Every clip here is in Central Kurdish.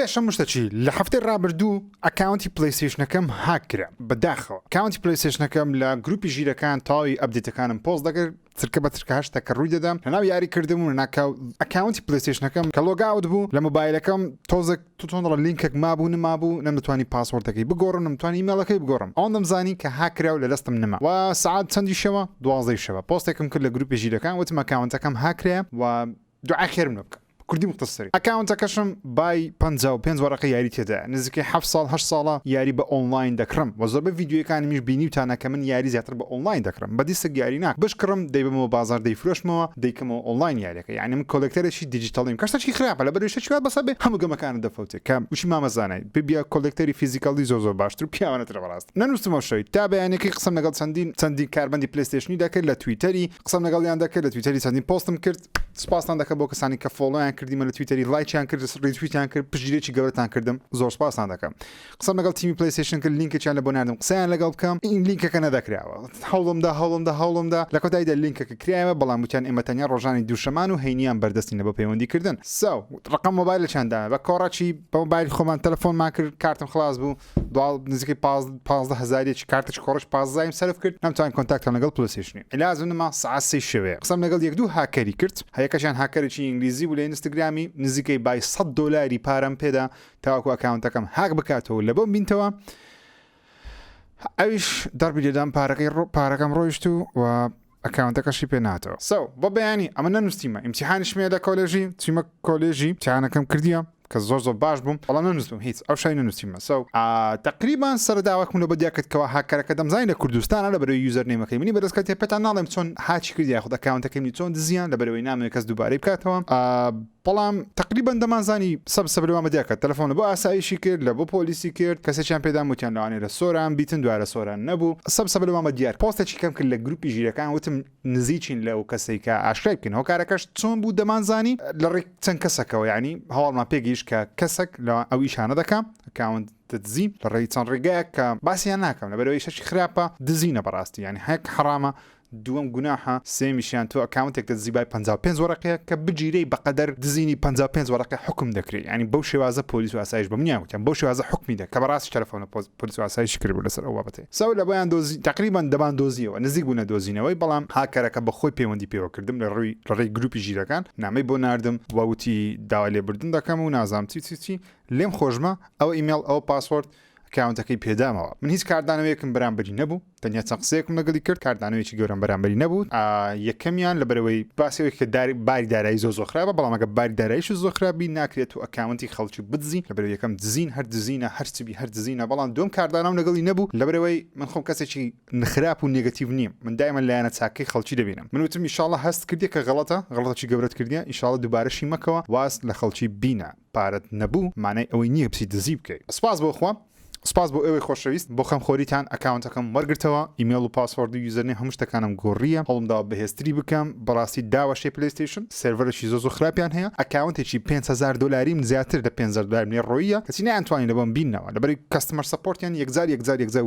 پێشەم شتەچی لە هەفتەی ڕابردوو ئەکاونتی پلەیستێشنەکەم هاکرا بەداخەوە ئەکاونتی پلەیستێشنەکەم لە گروپی ژیرەکان تاوی ئەپدێتەکانم پۆست دەکرد ترکە بە ترکە هەشتا کە ڕووی دەدەم لەناو یاری کردم و ناکاو ئەکاونتی پلەیستێشنەکەم کە لۆگاوت بوو لە مۆبایلەکەم تۆزێک تۆنڕە لینکێک مابوو نمابوو نەمتوانی پاسوەردەکەی بگۆڕم نمتوانی ئیمێڵەکەی بگۆڕم ئەوەن دەمزانی کە هاکرا و لە دەستم نما و سعات چەندی شەوە 12 شەوە پۆستێکم کرد لە گروپی ژیرەکان وتم ئەکاونتەکەم هاکرا و دوعای خێرم لێ بکە کوردی مختصری ئەکاونتەکەشم بای 55 وەرەقە یاری تێدا نزیکەی 7 ساڵ 8 ساڵە یاری بە ئۆنلاین دەکڕم و زۆربەی ڤیدیۆیەکانیش بینیوتانە کە من یاری زیاتر بە ئۆنلاین دەکڕم بەدیستە یاری ناک بشکڕم دەیبمەوە بازار دەیفرۆشمەوە دەیکەمەوە ئۆنلاین یاریەکە یعنی من کۆلکتەرێکی دیجیتاڵیم کەشتێکی خراپە لە بەرەوەی شتێکی بەسەبێ هەموو گەمەکانت دەفەوتێ کە وشی مامەزانای ببیە کۆلکتەری فیزیکاڵی زۆر باشتر پیاوانەترە بەڕاست نەنووسمەوە شەوی تا بەیانێکی قسەم لەگەڵ چەندین کاربەندی پلەیستێشنی دەکرد لە تویتەری قسەم لەگەڵیان دەکرد لە تویتەری چەندین پۆستم کرد سپاسان دەکەم بۆ کەسانی کە فۆڵۆیان کردیمە لە تویتەری لایکیان کرد ڕیتویتیان کرد پشتگیرێکی گەورەتان کردم زۆر سپاسان دەکەم قسەم لەگەڵ تیمی پلەیستێشن کرد لینکێکیان لە بۆ ناردم قسەیان لەگەڵ بکەم این لینکەکە نەدەکراوە هەوڵمدا لە کۆتاییدا لینکەکە کرایەوە بەڵام وتیان ئێمە تەنیا ڕۆژانی دووشەمان و هەینیان بەردەستینە بە پەیوەندیکردن ڕقم مۆبایلەکیاندا بە کۆڕاچی بە مۆبایل خۆمان تەلەفۆنمان کرد کارتم خلاص بوو نزیکەی 15,000 کارتش کۆڕش 15 سەرف کرد نەمتوانین کۆنتاکتم لەگەڵ پلەیستێشنی لازممە ساعات 3 شەوەیە قسەم لەگەڵ یەک دوو هاکەری کرد هەیەکەشیان هاکەرێکی ئینگلیزی بوو لە ئینستاگرامی نزیکەی بای $100 پارەم پێدا تاوەکو ئەکاونتەکەم هاک بکاتەوە لە بۆ بینتەوە ئەویش دەربی لێدام پارەکەم ڕۆیشت و ئەکاونتەکەشی پێ ناتەوە بۆ بەیانی ئەمە نەنووسیمە ئیمتیحانیشمێ لە کۆلێژی چیمە کۆلێژی امتحانەکەم کردیە کە زۆر باش بووم بەڵام نەنووسم هیچ ئەو شای نەنووسیمە تقریبان سەرداوەکم لە بەدیاکردکەوە هاکەرەکە دەمزانین لە کوردستانە لە بەرەوەی یوزەر نێمەکەی منی بەدەستکەوتێ پێتان ناڵێم چۆن هاچی کردی یاخود ئەکاونتەکەمی چۆن دزیان لە بەرەوەی نامەوێت کەس دووبارەی بکاتەوە بەڵام تقریبان دەمانزانی سەبلەوە مەدیاکە تەلەفۆن بۆ ئاسایشی کرد لە بۆ پۆلیسی کرد کەسێکیان پێدا وتیان لەوانەیە لە سۆران بیتن دوارە سۆران نەبوو سەبلەوە مەدیار پۆستێکی کەم کرد لە گروپی ژیرەکان وتم نزیچین لەو کەسەی کە ئاشکای بکەن هۆکارەکەش چۆن بوو دەمانزانی لە ڕێک چەند کەسەکەەوە ینی هەواڵمان پێگەیشت کە کەسێک لە ئەو ئیشانە دەکەم ئەکاونت دزی لە ڕێی چەند ڕێگەیە کە باسییان ناکەم لە بەرەوەی شەشی خراپە دزینە بەڕاستی ینی هەیەک حرامە دووەم گوناحە سێمیشیان تۆ ئەکاونتێک دەزی بای 55 وەرەقەیە کە بگیرەی بەقەدەر دزینی 55 وەرەقە حکم دەکرێت ینی بەو شێوازە پۆلیس و ئاسایش بەمنیان وتیان بەو شێوازە حکمی دە کە بەڕاستی تەلەفۆنە پۆلیس و ئاسایش کرد بوو لەسەر ئەو بابەتێ لە بۆیان دۆزی تقریبان دەبان دۆزیەوە نزیک بوونە دۆزینەوەی بەڵام هاکەرەکە بە خۆی پەیوەندی پێوە کردم لە ڕێی گروپی ژیرەکان نامەی بۆ ناردم وتی داوای لێبوردن دەکەم و نازام چی لێم خۆشمە ئەو ئیمێل ئەو پاسوەرد ئەکاونتەکەی پێدامەوە من هیچ کاردانەوەیەکم بەرامبەری نەبوو تەنیا چەند قسەیەکم لەگەڵی کرد کاردانەوەیەکی گەورەم بەرامبەری نەبوو یەکەمیان لە بەرەوەی باسەوەی کە باری دارایی زۆر خراپە بەڵام ئەگە باری داراییش زۆر خراپی ناکرێت و ئەکاونتی خەڵکی بدزی لە بەرەوەی یەکەم دزین هەر دزینە هەرچی هەر دزینە بەڵام دوم کاردانەوە لەگەڵی نەبوو لە بەرەوەی من خۆم کەسێکی نخراپ و نێگەتیڤ نیم من دایما لایەنە چاکەی خەڵکی دەبینم من وتم ئینشاڵڵا هەست کردی کە غەڵەتەی گەورەت کردیە ئینشاڵڵا دووبارەشی مەکەوە واز لە خەڵکی بینە پارەت نەبوو مانای ئەوەی نییە بچی دزی بکەیت سپاس بۆ خۆم سپاس بۆ ئەوەی خۆشەویست بۆ خەم خۆریتان ئەکاونتەکەم وەرگرتەوە ئیمێل و پاسوەرد و یوزەرنێ هەموو شتەکانم گۆڕیە هەڵمداوە بەهێزتری بکەم بەڕاستی داوەشەی پلەیستێشن سێڤەرێکی زۆر خراپیان هەیە ئەکاونتێکی $5,000 زیاتر لە $5,000 ڕۆیە کەچی نەیانتوانین لە بۆم بینەوە لەبەری کەستمەر سەپۆرتیان یەکجار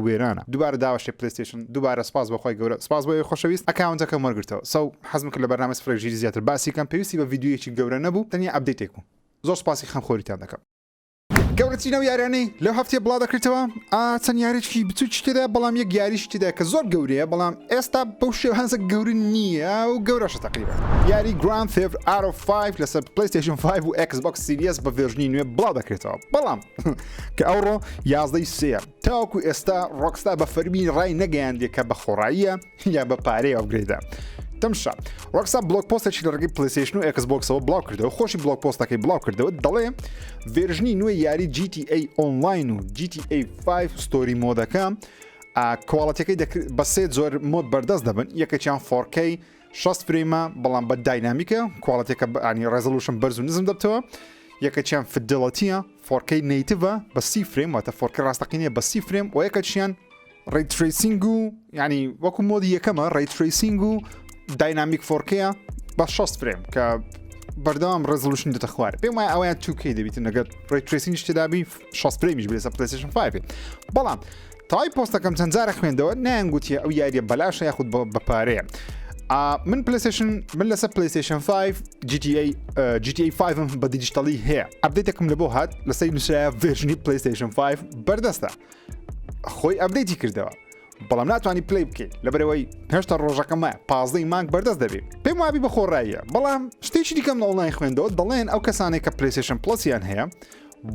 وێرانە دووبارە داوەشەی پلەیستێشن دووبارە سپاس بەخوای گەورە سپاس بۆ ئەوەی خۆشەویست ئەکاونتەکەم وەرگرتەوە حەزم کرد لە بەرنامە سفرەژیری زیاتر باسی کەم پێویستی بە ڤیدیۆیەکی گەورە نەبوو تەنیا ئەپدەیتێک بوو زۆر سپاسی خەم خۆریتان دەکەم گەورەترینەوە یاریانەی لەو هەفتەیە بڵاو دەکرێتەوە چەند یاریێکی بچووکی تێدا بەڵام یەک یاریش تێدا کە زۆر گەورەیە بەڵام ئێستا بەو شێوازە گەورە نییە و گەورەشە تقریبا یاری Grand Theft Auto 5 لەسەر PlayStation 5 و Xbox Series بە ڤێرژنی نوێ بڵاو دەکرێتەوە بەڵام کە ئەوڕۆ 11 تاوەکو ئێستا ڕۆکستا بە فەرمی ڕای نەگەیاندێ کە بە خۆڕاییە یا بە پارەی ئەوگرێدا تەمشا ڕۆکستا بلۆک پۆستێکی لە ڕێگەی PlayStation و Xboxەوە بڵاو کردەوە خۆشی بلۆک پۆستەکەی بڵاو کردەوە دەڵێ ڤێرژنی نوێی یاری GTA Online و GTA 5 ستۆری مۆدەکە کواڵەتەکەی بە سێ زۆر مۆد بەردەست دەبن یەکەکیان 4K 60 فرێمە بەڵام بە داینامیکە کواڵەتێکە ئانی ڕێزەلوشن بەرز و نزم دەبتەوە یەکەکیان فیدڵەتیە 4K نیتیڤە بە 30 فرێم واتە 4K ڕاستەقینە بە 30 فرێم و یەکەکیان ڕێی تریسینگ و ینی وەکو مۆدی یەکەمە ڕێی تریسینگ و داینامیک 4K بە 60 فرێم کە بەردەوام ڕێزلوشن دێتە خوارد پێم وایە ئەویان 2K دەبیتن لەگەر ڕێی تریسینگش تێدابی 60 فرێمیش بێسە PlayStation 5 بەڵام تای پۆستەکەم چەند جارە خوێندەوە نایانگوتیە ئەو یاریە بەلاشە یاخود بە پارەیە من بلايستيشن من لسه بلايستيشن 5 جي تي اي 5 بديجيتالي هي ابديتكم لبو هات لسه نشرا فيرجني بلايستيشن 5 بردسته خوي ابديتي كردوا بەڵام ناتوانانی پلی بکەیت لەبەرەوەی هێشتا ڕۆژەکەمە 15 مانگ بەردەست دەبێت پێم وابی بە خۆڕاییە بەڵام شتێکی دیکەم لە ئۆنلاین خوێندەوە دەڵێن ئەو کەسانێک کە پلیستیشن پلسیان هەیە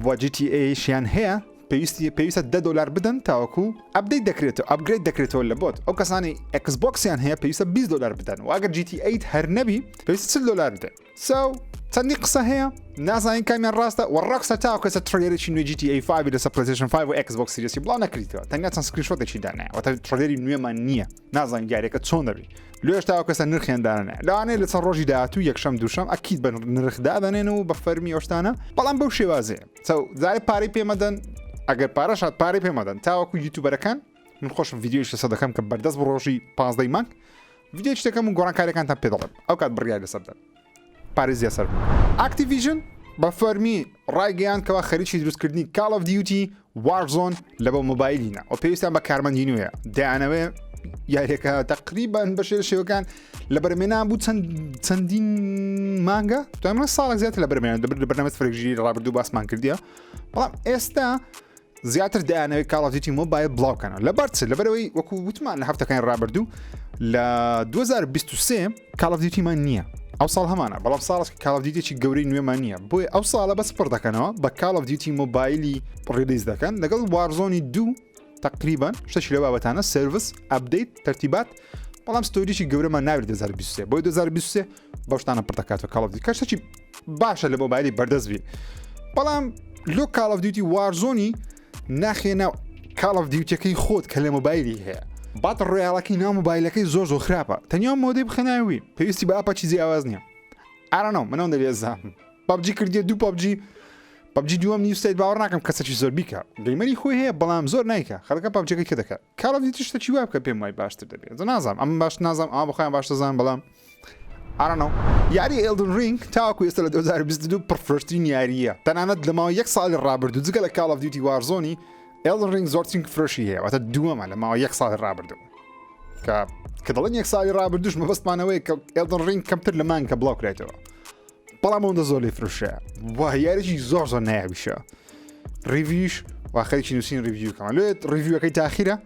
و GTA شیان هەیە پێویستە $10 بدەن تاوەکو ئەپدەیت دەکرێتەوە ئەپگرێد دەکرێتەوە لە بۆت ئەو کەسانی ئەکسبۆکسیان هەیە پێویستە $20 بدەن و ئەگەر GTA هەر نەبی پێویستە $40 بدەن چەندی قسە هەیە نازانین کامیان ڕاستە و ڕاکسە تاو کەسە تڕێرێکی نوێ GTA 5 لەسەر پلیستیشن 5 و Xbox Series بڵاو نەکریتەوە تەنیا چەند سکرینشۆتێکی دانایە واتە تڕێری نوێمان نییە نازانین یاریەکە چۆن دەبێت لێش تاو کەسە نرخیان دانایە لەوانەیە لە چەند ڕۆژی داهاتوو یەکشەم دووشەم ئەکید بە نرخ دادەنێن و بە فەرمی ئەو شتانە بەڵام بەو شێوازەیە زارێ پارەی پێمەدەن ئەگەر پارەشات پارەی پێمەدەن تاوەکو یوتیوبەرەکان من خۆشم ڤیدیۆیش لەسەر دەکەم کە بەردەست بە ڕۆژی 15 مانگ ڤیدیۆیش دەکەم و گۆڕانکاریەکانتان پێ دەڵێم ئەو کات بڕیار لەسەر بدەن پارێزیە سەر ئاکتیڤیژن بە فەرمی ڕایگەیان کەوا خەریکی دروستکردنی Call of Duty Warzone لە بۆ مۆبایلینە و پێویستیان بە کارمەندی نوێیە دەیانەوێ یاریەکە تقریبان بەشێ شێوەکان لە بەرمێنان بوو چەندین مانگە دوامە ساڵێک زیاتر لە بەرمێنان لە بەرنامە فرێژی لەڕابردوو باسمان کردیە بەڵام ئێستا زیاتر دەیانەوەی Call of Duty مۆبایل بڵاوکەنەوە لەبەر چ لەبەرەوەی وەکو وتمان لە هەفتەکانی ڕابردوو لە 2023 Call of Duty مان نییە ئەو ساڵ هەمانە بەڵام ساڵش Call of Duty گەورەی نوێمان نییە بۆی ئەو ساڵە بە سپڕ دەکەنەوە بە Call of Duty مۆبایلی ڕیلیز دەکەن لەگەڵ Warzone 2 تقریبان شتێکی لە بابەتانە سرویس ئەپدەیت تەرتیبات بەڵام ستۆریشی گەورەمان ناوێت 2023 بۆی 2023 بەو شتانە پڕ دەکاتەوە Call of Duty کەشتێکی باشە لە مۆبایلی بەردەست بێ بەڵام لۆ Call of Duty Warzone ناخێنە Call of Duty-ەکەی خۆت کە لە مۆبایلی هەیە بات ڕۆیاڵەکەی ناو مۆبایلەکەی زۆر خراپە تەنیا مۆدەی بخەناوی پێویستی بە ئاپە چیزی ئاواز نییە ئارانەوە منەوە دەبێزام PUBG کردیە دوو PUBG دووەم نیوستیت باوەڕ ناکەم کەسێکی زۆر بیکە گەیمەری خۆی هەیە بەڵام زۆر نایکە خەڵکە PUBG-ەکەی کە دەکات Call of Duty شتێکی وا بکە پێم وای باشتر دەبێت نازانم ئەم باش نازانم ئەمە بەخۆیان باش دەزانم بەڵام ئارانەوە یاری Elden Ring تاوەکو ئێستا لە 2022 پڕفرۆشترین یاریە تەنانەت لەماوە یەک ساڵی ڕابردوو جگە لە Call of Duty Warzone Elden Ring زۆرترین فرۆشی هەیە واتە دووەمە لەماوە یەک ساڵی ڕابردوو کە دەڵێن یەک ساڵی ڕابردووش مەبەستمانەوەی کە Elden Ring کەمتر لە مانگ کە بڵاوکرێتەوە بەڵام ئەوەندە زۆر لێ فرۆشە وا یاریی زۆر نایابیشە ریڤیوش وا خەریکی نووسین ریڤیوکەمە لێت ریڤیوەکەی تاخیرە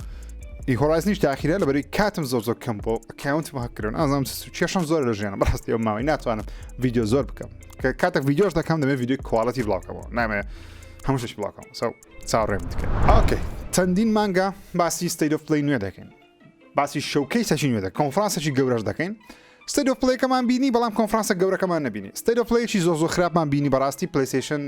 هۆرایزنیش تاخیرە لەبەرەوەی کاتم زۆر کەم بۆ ئەکاونتم هەکردن ئازام کێشم زۆر لە ژیانە بەڕاستی ئەو ماوەی ناتوانم ڤیدیۆ زۆر بکەم کە کاتێک ڤیدیۆش دەکەم دەمێت ڤیدیۆی کواڵەتی بڵاوکەوە نامێ هەموو شتێکی بڵاوکەم چاوەڕێم بکەن ئۆکەی چەندین مانگە باسی State of Play نوێ دەکەین باسی شەوکەیسێکی نوێ دەکەین کۆنفرانسێکی گەورەش دەکەین State of Play-کەمان بینی بەڵام کۆنفرانسە گەورەکەمان نەبینی State of Play-ی زۆر خراپمان بینی بەڕاستی PlayStation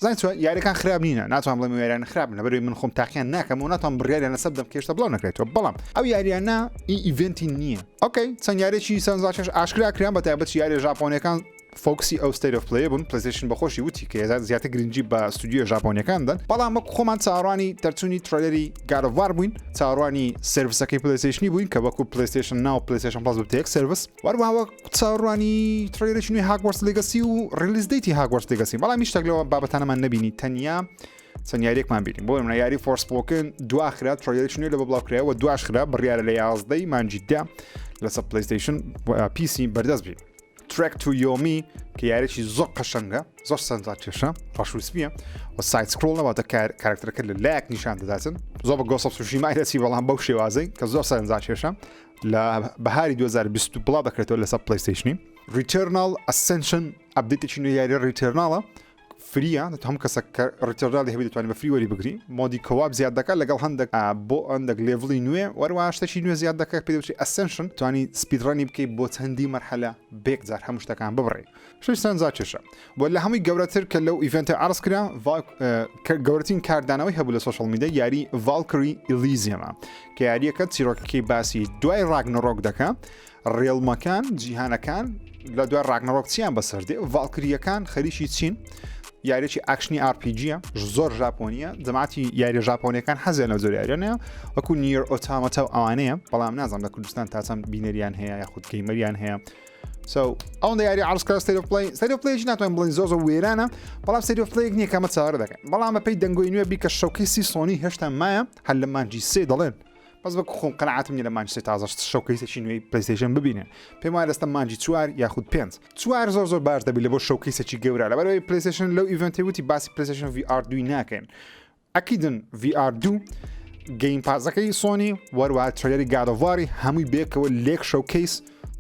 زانیت یاریەکان خراپ نینە ناتوان بڵێم یاریان خراپن لەبەرەوەی من خۆم تاقییان ناکەم و ناتوان بڕیاریان لەسەر بدەم کێشتە بڵاو نەکرێتەوە بەڵام ئەو یاریانە ئیڤنتی نییە ئۆکەی چەند یاریێکی سەرنجاکیش ئاشکرا کریان بە تایبەت یاری ژاپۆنیەکان فۆکسی ئەو State of Play بوون PlayStation بەخۆشی وتی کە زیاتر گرنگی بە ستودیۆ ژاپۆنیەکان دەن بەڵام خۆمان چاڕوانی دەرچوونی ترێلەری God of War بووین چاڕوانی سرویسەکەی PlayStation بووین کە وەکو PlayStation Now PlayStation Plus بوو تێک سرویس وەروەها چاڕوانی ترێلەرێکی نوێی Hogwarts Legacy و ریلیز دیتی Hogwarts Legacy بەڵام هیچ شتێک لەوە بابەتانەمان نەبینی تەنیا چەند یاریێکمان بینیم بۆ منە یاری Forspoken دواخرا ترێلەرێکی نوێ لە بڵاوکرایەوە دواشخرا بڕیارە لە 11 مانگی دا لەسەر PlayStation PC بەردەست بین Trek to Yomi کە یاریێکی زۆر قەشەنگە زۆر سەرنجاکێشە ڕەشوسپیە و سایت سکرۆڵ نەواتە کارکتەرەکە لە لایەک نیشان دەداتن زۆر بە Ghost of Tsushima دەچی بەڵام بەو شێوازەی کە زۆر سەرنجاکێشە لە بەهاری 2020 بڵاو دەکرێتەوە لەسەر PlayStation Returnal Ascension ئەپدێتێکی نوێ یاری ریترناڵە فریە هەم کەسە ڕیتەرناڵی هەبێت دەتوانێت بە فری وەری بگری مۆدی کەواب زیاد دەکات لەگەڵ هەندێک بۆ ئەندێک لێڤڵی نوێ وەروە شتێکی نوێ زیاد دەکات پێ دەوتری ئەسنشن توانی سپیدڕانی بکەیت بۆ چەندی مەرحەلە بێکجار هەموو شتەکان ببڕێ شش سەرنجاکێشە بۆ لە هەمووی گەورەتر کە لەو ئیڤنتە ئارس کرا گەورەترین کاردانەوەی هەبوو لە سوشال میدیا یاری Valkyrie Elysium کە یاریەکە چیرۆکەکەی باسی دوای ڕاگنەڕۆک دەکات ڕێڵمەکان جیهانەکان لە دوای ڕاگنەڕۆک چیان بەسەردێ ڤالکریەکان خەریکی چین یاریێکی ئاکشنی RPG زۆر ژاپۆنیە جەماعەتی یاری ژاپۆنیەکان حەزیان لە زۆر یاریانەیە وەکو نیر ئۆتامەتە و ئەوانەیە بەڵام نازانم لە کوردستان تاچەند بینەریان هەیە یاخود گەیمەریان هەیە ئەوەندە یاری عەرزکرا State of Play ناتوانین بڵین زۆر وێرانە بەڵام State of Play نییە کەمە چاوەڕێ دەکەن بەڵام بەپێی دەنگۆی نوێ بیکە شەوکەیسی سۆنی هێشتا مایە هەر لە مانگی 3 دەڵێن بەس بە خۆم قەنەعاتم نیە لە مانچی تازە شەوکەیسێکی نوێی پلیستیشن ببینێ پێم وایە دەستە مانجی 4 یاخود 5 چوار زۆر باش دەبی لە بۆ شەوکەیسێکی گەورە لەبەرەوەی پلیستیشن لەو ئیڤنتی وتی باسی پلیستیشن VR 2 ناکەن ئەکیدن VR 2 گەیم پازەکەی سۆنی وەروە ترێلەری گادۆڤاری هەمووی بێکەوە لێک شەوکەیس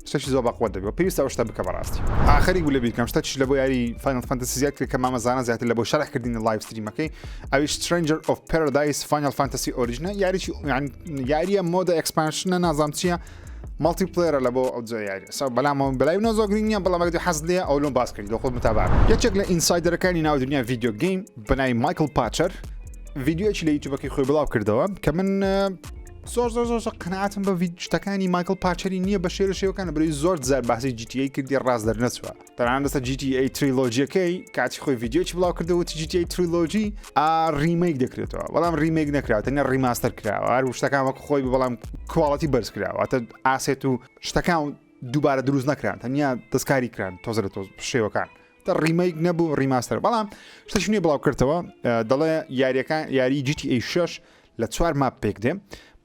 شتێکی زۆر بەقوت دەبێت پێویستە ئەو شتە بکە بەڕاستی ئاخری گولە بیرکەم شتێکیش لە بۆ یاری فاینەل فانتەسی زیاد کرد کە مامەزانە زیاتر لە بۆ شەرحکردنی لایڤ ستریمەکەی ئەویش سترێنجەر ئۆف پەرەدایس فاینەل فانتەسی ئۆریجینە یاریی یاریە مۆدە ئەکسپانشنە نازام چییە مالتی پلێرە لە بۆ ئەو جۆ یاری بەڵام بەلای نۆزۆگرین نیە بەڵام ئەگەر حەز لێ ئەو لۆ باس کردی خۆت متابعە یەکێک لە ئینسایدەرەکانی ناو دنیا ڤیدیۆ گەیم بەناوی مایکل پاچەر ڤیدیۆیەکی لە یوتیوبەکەی خۆی بڵاو کردەوە کە من زۆر قەنەعاتم بە شتەکانی مایکل پاچەری نییە بە شێرە شێوەکانە بەروی زۆر زار باسی GTA کردی ڕاست دەرنەچوە تەنانەت دەستە GTA تریلۆجیەکەی کاتی خۆی ڤیدیۆیەکی بڵاو کردەوەتی GTA تریلۆجی ریمیک دەکرێتەوە بەڵام ریمیک نەکراوە تەنیا ڕیماستەر کراوە هەر شتەکان وەکو خۆی بەڵام کواڵەتی بەرز کراوە واتە ئاسێت و شتەکان دووبارە دروست نەکران تەنیا دەستکاری کران تۆزە لە شێوەکان ریمیک نەبوو ڕیماستەر بەڵام شتەش نییە بڵاو کردەوە دەڵێ یاری GTA 6 لە 4 ماپ پێک دێ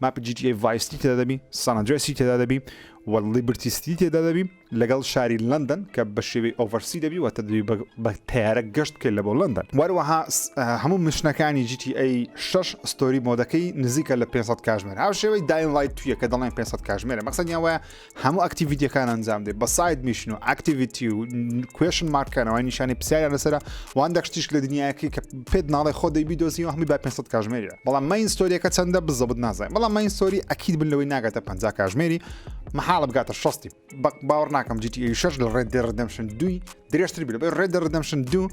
ماپ GTA Vice City تێدا دەبی سان ئەندرێسی تێدا دەبی و لیبرتی سیتی تێدا دەبی لەگەڵ شاری لندن کە بە شێوەی ئۆڤەرسی دەبی واتە دەبی بە تیارە گەشت بکەیت لە بۆ لندن وەروەها هەموو مشنەکانی GTA 6 ستۆری مۆدەکەی نزیکە لە 500 کاژمێر هاو شێوەی داین لایت تویە کە دەڵێن 500 کاژمێرە مەقسەدیان وایە هەموو ئەکتیڤیتیەکان ئەنجام دێ بە ساید میشن و ئەکتیڤیتی و کوێشن مارکانەوەی نیشانی پرسیاریان لەسەرە وان دەشتیش لە دنیاەکەی کە پێت ناڵی خۆ دەیبی دۆزی و هەمووی با 500 کاژمێریە بەڵام مەین ستۆریەکە چەندە بزەبت نازانین بەڵام مەین ستۆری ئەکید بن لەوەی ناگاتە 50 کاژمێری محاڵە بگاتە 60 باوەڕ ناکەم GTA 6 لە Red Dead Redemption 2 درێژتر بێت بە Red Dead Redemption 2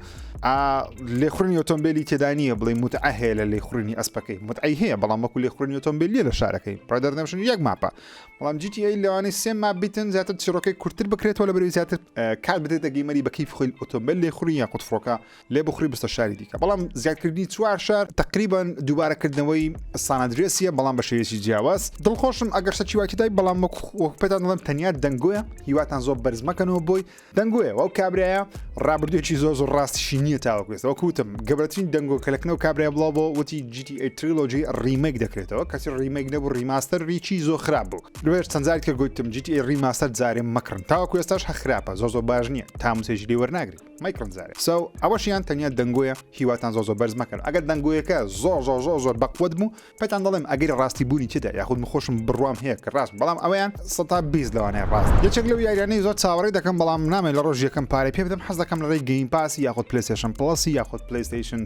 لێخوڕنی ئۆتۆمبیلی تێدا نیە بڵێ متعە هەیە لە لێخوڕنی ئەسپەکەی متعی هەیە بەڵام وەکو لێخوڕنی ئۆتۆمبیلیە لە شارەکەی Red Dead Redemption 1 ماپە بەڵام GTA لەوانەی سێ ماپ بیتن زیاتر چیرۆکەی کورتتر بکرێتەوە لە بەروی زیاتر کات بدێتە گەیمەری بە کەیف خۆی ئۆتۆمبیل لێخوڕی یا قوتفڕۆکە لێ بخوری بستە شاری دیکە بەڵام زیادکردنی چوار شار تقریبان دووبارەکردنەوەی سان ئەندرێسیە بەڵام بە شێوەیەکی جیاواز دڵخۆشم ئەگەر شتێکی وایکدای بەڵام وەکو پێتان دەڵێم تەنیا دەنگۆیە هیواتان زۆر بەرز مەکەنەوە بۆی دەنگۆیە ئەو کابرایە ڕابردوێکی زۆر ڕاستیشی نییە تاوەکوێت وەکوتم گەبرەترین دەنگۆ کەلەکنەوە کابرای بڵاو بۆ وتی GTA تریلۆجی ریمیک دەکرێتەوە کەسی ریمیک نەبوو ریماستەر ریچی زۆر خراپ بوو لێش چەندجاری کە گوتم GTA ریماستەر جارێ مەکڕن تاوەکو ئێستاش خراپە زۆر باش نییە تاموسێژی لێ وەرناگریت مایکڕن جارێ ئەوەشیان تەنیا دەنگۆیە هیواتان زۆر بەرز مەکەن ئەگەر دەنگۆیەکە زۆر بەقوت بوو پێتان دەڵێم ئەگەری ڕاستی بوونی چدا یاخود مخۆشم بڕوام هەیە کە ڕاست بەڵام ئەویان 120 لەوانەیە ڕاست یەکێک لەو یاریانەی زۆر چاوەڕێ دەکەم بەڵام نامێت لە ڕۆژ یەکەم پارەی پێ بدەم حەز دەکەم لەڕێی گەیم پاسی یاخود پلیستیشن پڵسی یاخود پلیستیشن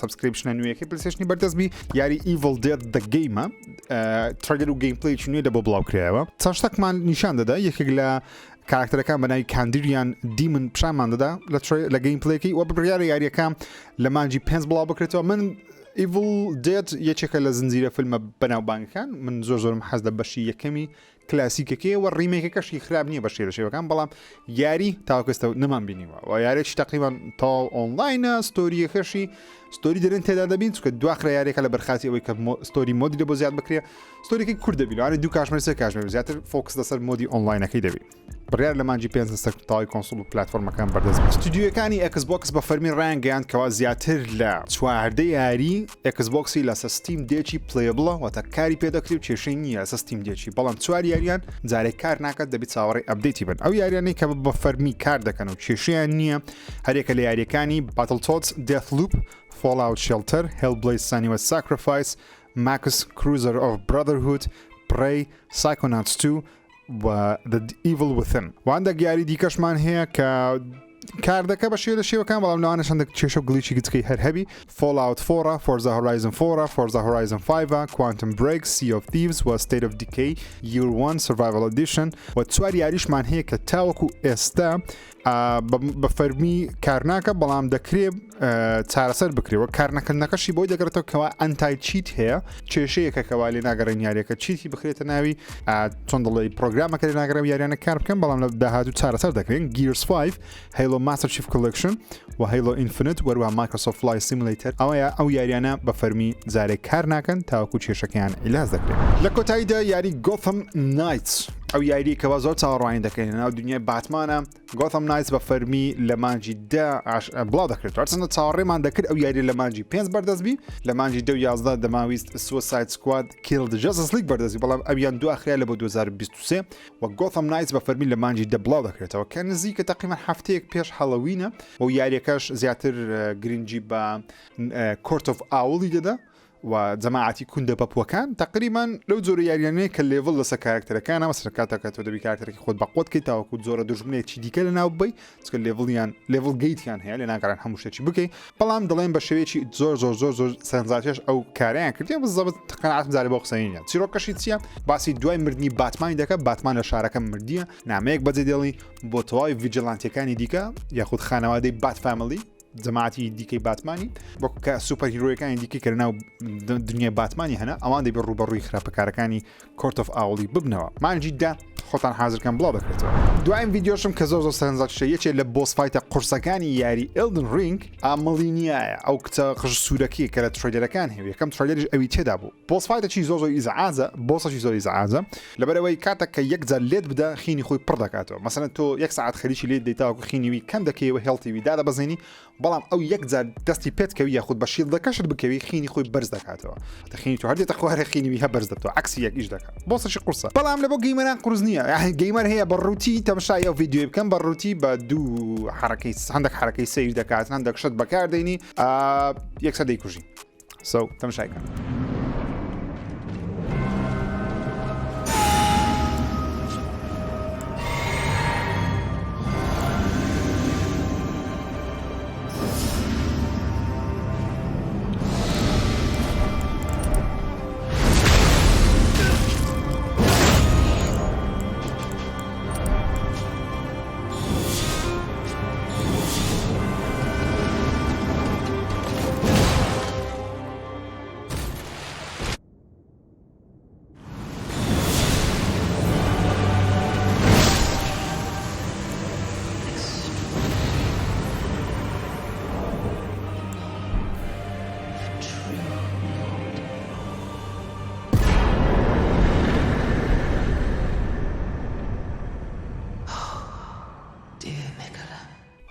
سبسکریپشنە نوێیەکەی پلیستیشنی بەردەستبی یاری Evil Dead The Game ترێلەر و گەیم پلەیەکی نوێ لە بۆ بڵاو کرایەوە چەند شتێکمان نیشان دەدا یەکێک لە کاراکتەرەکان بەناوی کاندیریان دیمن پیشانمان دەدا لە گەیم پلەیەکەی وە بڕیارە یاریەکان لە مانجی 5 بڵاو بکرێتەوە من Evil Dead یەکێکە لە زنجیرە فیلمە بەناوبانگەکان من زۆرم حەز لە بەشی یەکەمی کلاسیکەکەی و ریمیکەکەشی خراپ نییە بە شێرە شێوەکان بەڵام یاری تاوەکەستە نەمان بینیوە و یارێکی تقریبان تا ئۆنلاینە ستۆریەکەشی ستۆری دەرن تێدا دەبین چکە دواخرا یارێکە لە بەرخاتی ئەوەی کە ستۆری مۆدی لە بۆ زیاد بکرێ ستۆریەکەی کورد دەبین وانە دوو کاژمێر سێ کاژمێر زیاتر فۆکس لەسەر مۆدی ئۆنلاینەکەی دەبی بڕیار لە مانجی 5 تاوای کۆنسۆل و پلتفۆرمەکان بەردەست ستودیۆکانی Xbox بە فەرمی ڕایانگەیاند کەوا زیاتر لە چواردە یاری Xboxی لە سیستیم دێکی پلێبڵە واتە کاری پێدەکری و کێشەی نییە لە سیستیم دێکی بەڵام چوار یاریان جارێک کار ناکات دەبێت چاوەڕێی ئەپدەیتی بن ئەو یاریانەی کە بە فەرمی کار دەکەن و کێشەیان نییە هەرێکە لە یاریەکانی Battletoads Deathloop Fallout Shelter Hellblade: Senua's Sacrifice Mac's Crusader of Brotherhood Prey Psychonauts 2 و The Evil Within واندا یاری دیکەشمان هەیە کە کار دەکە بە شێوە شێوەکان بەڵام لەوانە چەندێک کێشە و گلیچی گچکەی هەر هەبی Fallout 4 Forza Horizon 4 Forza Horizon 5 Quantum Break Sea of Thieves و State of Decay Year 1 Survival Edition و چوار یاریشمان هەیە کە تاوەکو ئێستا بە فەرمی کارناکە بەڵام دەکرێت چارەسەر بکرێەوە کارنەکردنەکەشی بۆی دەگرێتەوە کەوا ئەنتای چیت هەیە کێشەیەکە کەوا لێ ناگەڕێن یاریەکە چیتی بخرێتە ناوی چۆن دەڵێ پرۆگرامەکە لێ ناگەڕێ یاریانە کار بکەن بەڵام لە داهاتوو چارەسەر دەکرێن Gears 5 Halo Master Chief Collection و Halo Infinite وەروە Microsoft Flight Simulator ئەو یاریانە بە فەرمی جارێک کار ناکەن تاوەکو کێشەکەیان عیلاج دەکرێت لە کۆتاییدا یاری Gotham Knights ئەو یاری کەەوە زۆر چاوەڕوانی دەکەین ناو دنیای باتمانە گۆتەم نایتس بە فەرمی لە مانجی بڵاو دەکرێت چەندە چاوەڕێمان دەکرد ئەو یاری لە مانجی 5 بەردەستبی لە مانجی 11 دەماویست سوساید سکواد کیل جەستس لیگ بەردەستی بەڵام ئەویان دو ئەخریا لە بۆ 2023 و گۆتەم نایتس بە فەرمی لە مانجی بڵاو دەکرێتەوە کە نزیکە تقریبا هەفتەیەک پێش هەڵەوینە و یاریەکەش زیاتر گرنگی بە کورت ئۆف ئاوڵی دەدا و جەماعەتی کوندە پەپوەکان تقریبان لەو جۆرە یاریانەیە کە لێڤڵ لەسەر کارکتەرەکانە مەسەر کاتەکە تۆ دەبی کارکتەرێکی خۆت بەقوت کەیت تاوەکو جۆرە دژمنێکی دیکە لە ناو بی چکە لێڤڵ گەیتیان هەیە لێ ناگەڕان هەموو شتێکی بکەیت بەڵام دەڵێن بە شێوەیەکی زۆر سەرنجاتێش ئەو کاریان کردیان بزەبت تقەنعات زارێ بۆ قسەینە چیرۆکەشی چییە باسی دوای مردنی باتمانی دەکە باتمان لە شارەکە مردیە نامەیەک بەجێ دێڵی بۆ تەواوی ڤیجیلانتیەکانی دیکە یاخود خانەوادەی بات فامیلی جەماعەتی دیکەی باتمانی بۆ کە سوپەر هیرۆیەکانی دیکەی کە ناو دنیای باتمانی هەنا ئەوان دەبێت ڕوبەڕووی خراپەکارەکانی کورت ئۆف ئاوڵی ببنەوە مانجی دا خۆتان حازرکەم بڵاو دەکرێتەوە دوایین ڤیدیۆشم کە زۆر سەرنجاتشە یەکێک لە بۆسفایتە قورسەکانی یاری ئێلدن ڕینگ ئامەڵی نیایە ئەو کچە قژ سوورەکەی کە لە تڕیلەرەکان هەیە یەکەم تڕیلەریش ئەوی تێدا بوو بۆسفایتەکی زۆر ئیزعاجە بۆسەشی زۆر ئیزعاجە لەبەرەوەی کاتێک کە یەکجار لێت بدە خینی خۆی پڕ دەکاتەوە مەسەڵەن تۆ 1 ساعت خەریکی لێت دەیتاوەکو خینیوی کەم دەکەیەوە هێڵتیوی دادەبەزێنی بەڵام ئەو یەکجار دەستی پێت کەوی یاخود بە شیڵدەکەشت بکەوی خینی خۆی بەرز دەکاتەوە خینی تو هەردێتە خوارە خینیوی هە بەرز دەبتەوە عکسی یەک ئیش دەکات بۆسەشی قورسە بەڵام لە بۆ گەیمەران قورس نییە گەیمەر هەیە بە ڕووتی تەماشای ئەو ڤیدیۆی بکەم بە ڕووتی بە دوو حرەکەی هەندێک حرەکەی سیر دەکات هەندێک شت بەکاردێنی یەکسەر دەیکوژی تەماشایکە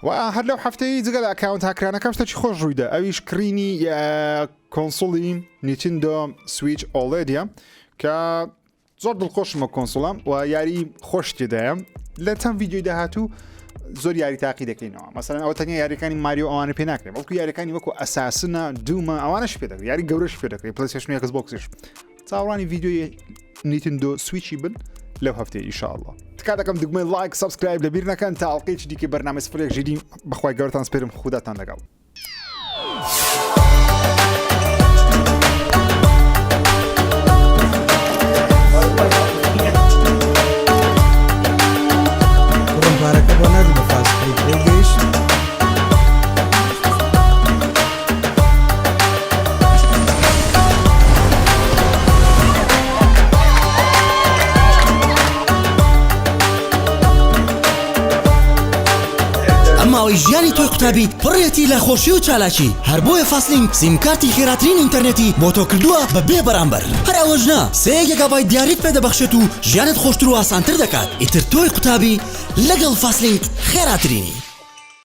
و هەر لەو هەفتەی جگە لە ئەکاونت هاکرانەکەم شتێکی خۆش ڕوویدا ئەویش کرینی کۆنسۆڵی نیتندۆ سویچ ئۆڵێدیە کە زۆر دڵخۆشمە کۆنسۆڵام و یاری خۆش تێدایە لە چەند ڤیدیۆی داهاتوو زۆر یاری تاقی دەکەینەوە مەسەڵەن ئەوە تەنیا یاریەکانی ماریۆ ئەوانە پێ ناکرێن بەڵکو یاریەکانی وەکو ئەساسنە دوومە ئەوانەش پێ دەکرێت یاری گەورەش پێ دەکرێت پلەیستێشن و ئەکسبۆکسیش چاوەڕوانی ڤیدیۆی نیتندۆ سویچی بن لەو هەفتەیە ئینشاءالله تکات دەکەم دگمەی لایک سابسکرایب لەبیر نەکەن تا ئەڵقەیەکی دیکە بەرنامەی سفرێک ژیدی بەخوای گەورەتان سپێرم خوداتان لەگەڵ ژیانی تۆی قوتابیت پڕێتی لە خۆشی و چالاکی هەر بۆیە فاستلینک سیمکارتی خێراترین ئینتەرنێتی بۆ تۆ کردووە بە بێ بەرامبەر هەر ئەوەژنا 3 گیگابایت دیاریت پێ دەبەخشێت و ژیانت خۆشتر و ئاسانتر دەکات ئیتر تۆی قوتابی لەگەڵ فاستلینک خێراترینی